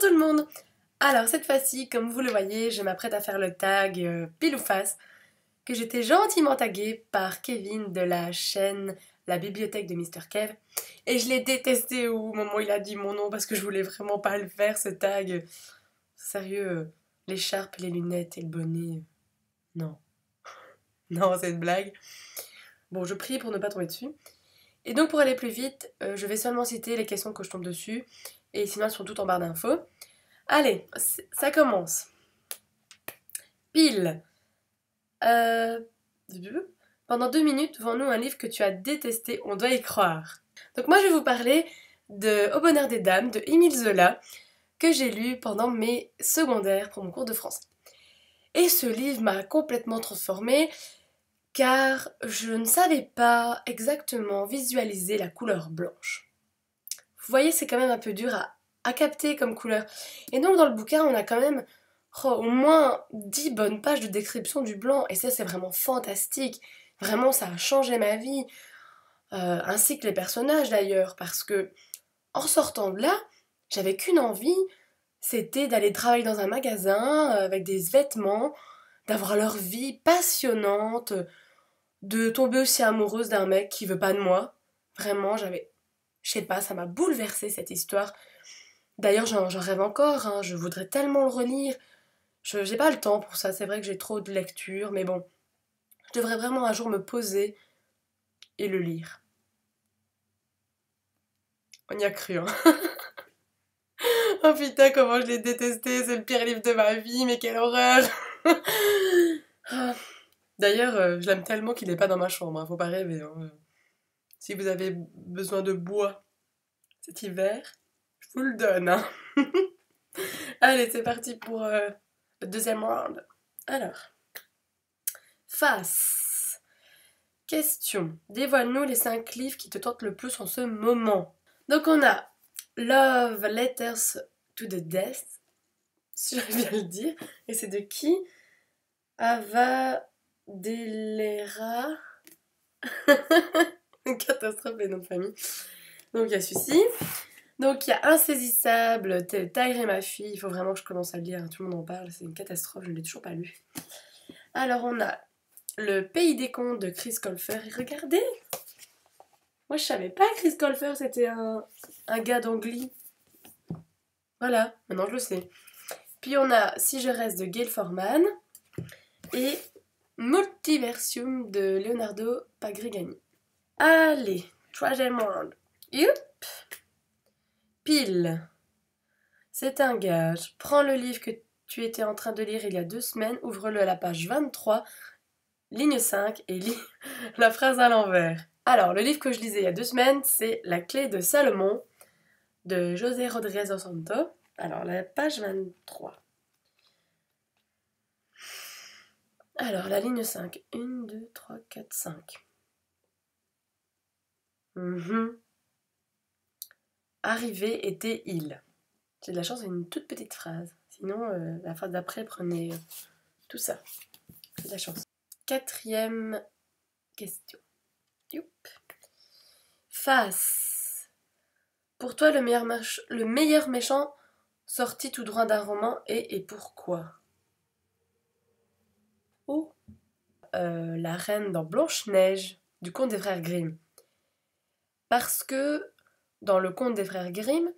tout le monde. Alors cette fois-ci, comme vous le voyez, je m'apprête à faire le tag pile ou face que j'étais gentiment taguée par Kevin de la chaîne La Bibliothèque de Mr. Kev. Et je l'ai détesté au moment où il a dit mon nom parce que je voulais vraiment pas le faire ce tag. Sérieux, l'écharpe, les lunettes et le bonnet. Non. Non, c'est une blague. Bon, je prie pour ne pas tomber dessus. Et donc pour aller plus vite, je vais seulement citer les questions que je tombe dessus. Et sinon elles sont toutes en barre d'infos. Allez, ça commence. Pile. Euh... Pendant 2 minutes, vends-nous un livre que tu as détesté, on doit y croire. Donc moi je vais vous parler de Au bonheur des dames de Émile Zola, que j'ai lu pendant mes secondaires pour mon cours de français. Et ce livre m'a complètement transformée, car je ne savais pas exactement visualiser la couleur blanche. Vous voyez, c'est quand même un peu dur à capter comme couleur. Et donc dans le bouquin, on a quand même au moins 10 bonnes pages de description du blanc. Et ça, c'est vraiment fantastique. Vraiment, ça a changé ma vie. Ainsi que les personnages d'ailleurs. Parce que en sortant de là, j'avais qu'une envie. C'était d'aller travailler dans un magasin avec des vêtements, d'avoir leur vie passionnante, de tomber aussi amoureuse d'un mec qui veut pas de moi. Vraiment, je sais pas, ça m'a bouleversée cette histoire. D'ailleurs, j'en rêve encore, hein, je voudrais tellement le relire. J'ai pas le temps pour ça, c'est vrai que j'ai trop de lectures, mais bon, je devrais vraiment un jour me poser et le lire. On y a cru, hein. Oh putain, comment je l'ai détesté, c'est le pire livre de ma vie, mais quelle horreur. D'ailleurs, je l'aime tellement qu'il n'est pas dans ma chambre, hein, faut pas rêver. Hein. Si vous avez besoin de bois cet hiver, je vous le donne. Hein. Allez, c'est parti pour le deuxième round. Alors, face. Question. Dévoile-nous les 5 livres qui te tentent le plus en ce moment. Donc on a Love Letters to the Death, si j'arrive bien à le dire. Et c'est de qui? Ava Delera. Une catastrophe les noms de famille. Donc il y a celui-ci. Donc il y a Insaisissable, Tyre et ma fille. Il faut vraiment que je commence à le lire, hein. Tout le monde en parle, c'est une catastrophe, je ne l'ai toujours pas lu. Alors on a Le Pays des contes de Chris Colfer. Et regardez, moi je savais pas que Chris Colfer c'était un gars d'Angly. Voilà, maintenant je le sais. Puis on a Si je reste de Gail Forman et Multiversum de Leonardo Pagrigani. Allez, troisième round. Youp. Pile. C'est un gage. Prends le livre que tu étais en train de lire il y a 2 semaines, ouvre-le à la page 23, ligne 5 et lis la phrase à l'envers. Alors, le livre que je lisais il y a 2 semaines, c'est La clé de Salomon de José Rodriguez dos Santos. Alors, la page 23. Alors, la ligne 5. 1, 2, 3, 4, 5. Arrivé était-il. J'ai de la chance, c'est une toute petite phrase. Sinon, la phrase d'après prenait tout ça. J'ai de la chance. 4e question. Youp. Face. Pour toi, le meilleur méchant sorti tout droit d'un roman et pourquoi? Oh. La reine dans Blanche-Neige du conte des frères Grimm. Parce que dans le conte des frères Grimm,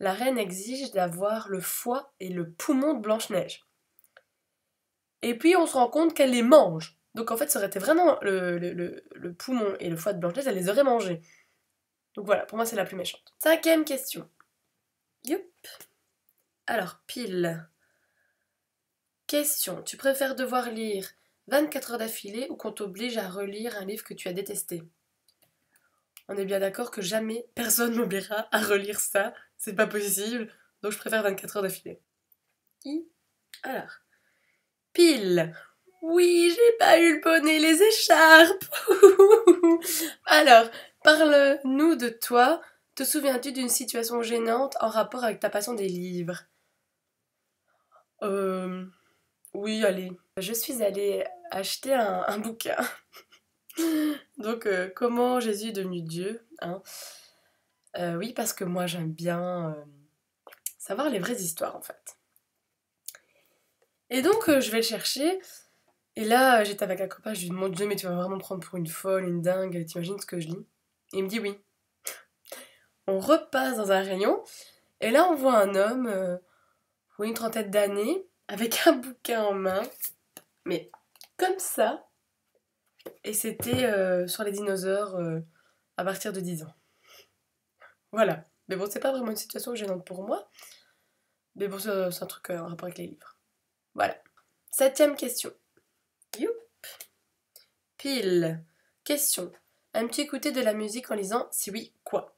la reine exige d'avoir le foie et le poumon de Blanche-Neige. Et puis on se rend compte qu'elle les mange. Donc en fait, ça aurait été vraiment le poumon et le foie de Blanche-Neige, elle les aurait mangés. Donc voilà, pour moi c'est la plus méchante. 5e question. Youp. Alors, pile. Question. Tu préfères devoir lire 24 heures d'affilée ou qu'on t'oblige à relire un livre que tu as détesté? On est bien d'accord que jamais personne m'obligera à relire ça. C'est pas possible. Donc je préfère 24 heures d'affilée. Alors. Pile. Oui, j'ai pas eu le bonnet, les écharpes. Alors, parle-nous de toi. Te souviens-tu d'une situation gênante en rapport avec ta passion des livres? Oui, allez. Je suis allée acheter un bouquin. Donc, comment Jésus est devenu Dieu, hein? Oui, parce que moi j'aime bien savoir les vraies histoires en fait. Et donc je vais le chercher, et là j'étais avec un copain, je lui dis mon Dieu mais tu vas vraiment me prendre pour une folle, une dingue, t'imagines ce que je lis? Et il me dit oui. On repasse dans un rayon, et là on voit un homme, une trentaine d'années, avec un bouquin en main, mais comme ça, et c'était sur les dinosaures à partir de 10 ans. Voilà. Mais bon, c'est pas vraiment une situation gênante pour moi, mais bon, c'est un truc en rapport avec les livres. Voilà. 7e question. Youp. Pile. Question. Aimes-tu écouter de la musique en lisant? Si oui, quoi?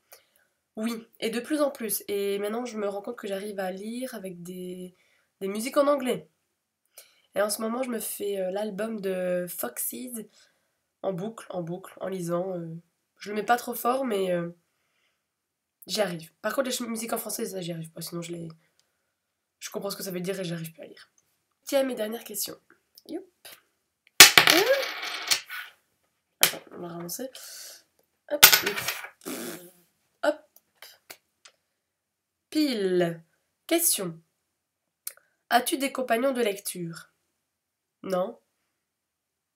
Oui, et de plus en plus. Et maintenant, je me rends compte que j'arrive à lire avec des musiques en anglais. Et en ce moment, je me fais l'album de Foxes en boucle, en lisant. Je le mets pas trop fort, mais j'y arrive. Par contre, les musiques en français, ça, j'y arrive pas. Sinon, je comprends ce que ça veut dire et j'arrive plus à lire. 8e et dernière question. Youp. Attends, on va ramasser. Hop. Hop. Pile. Question. As-tu des compagnons de lecture? Non.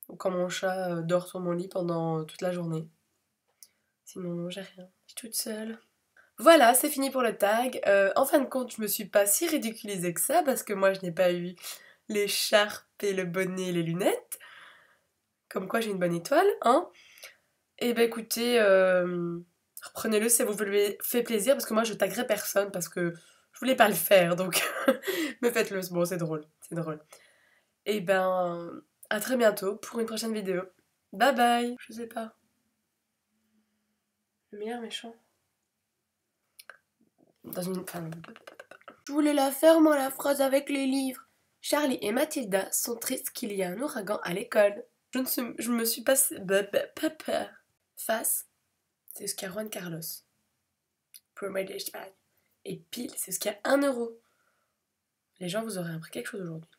Ou quand mon chat dort sur mon lit pendant toute la journée. Sinon, non, j'ai rien. Je suis toute seule. Voilà, c'est fini pour le tag. En fin de compte, je me suis pas si ridiculisée que ça parce que moi, je n'ai pas eu l'écharpe et le bonnet et les lunettes. Comme quoi, j'ai une bonne étoile, hein. Et ben écoutez, reprenez-le si ça vous fait plaisir parce que moi, je taguerai personne parce que je voulais pas le faire, donc mais faites-le. Bon, c'est drôle, c'est drôle. Et ben, à très bientôt pour une prochaine vidéo. Bye bye. Je sais pas. Le meilleur méchant. Dans une... Enfin, je voulais la faire, moi, la phrase avec les livres. Charlie et Mathilda sont tristes qu'il y ait un ouragan à l'école. Je me suis passé... Face, c'est ce qu'a Juan Carlos. Promet d'Espagne. Et pile, c'est ce qu'il y a 1 euro. Les gens, vous aurez appris quelque chose aujourd'hui.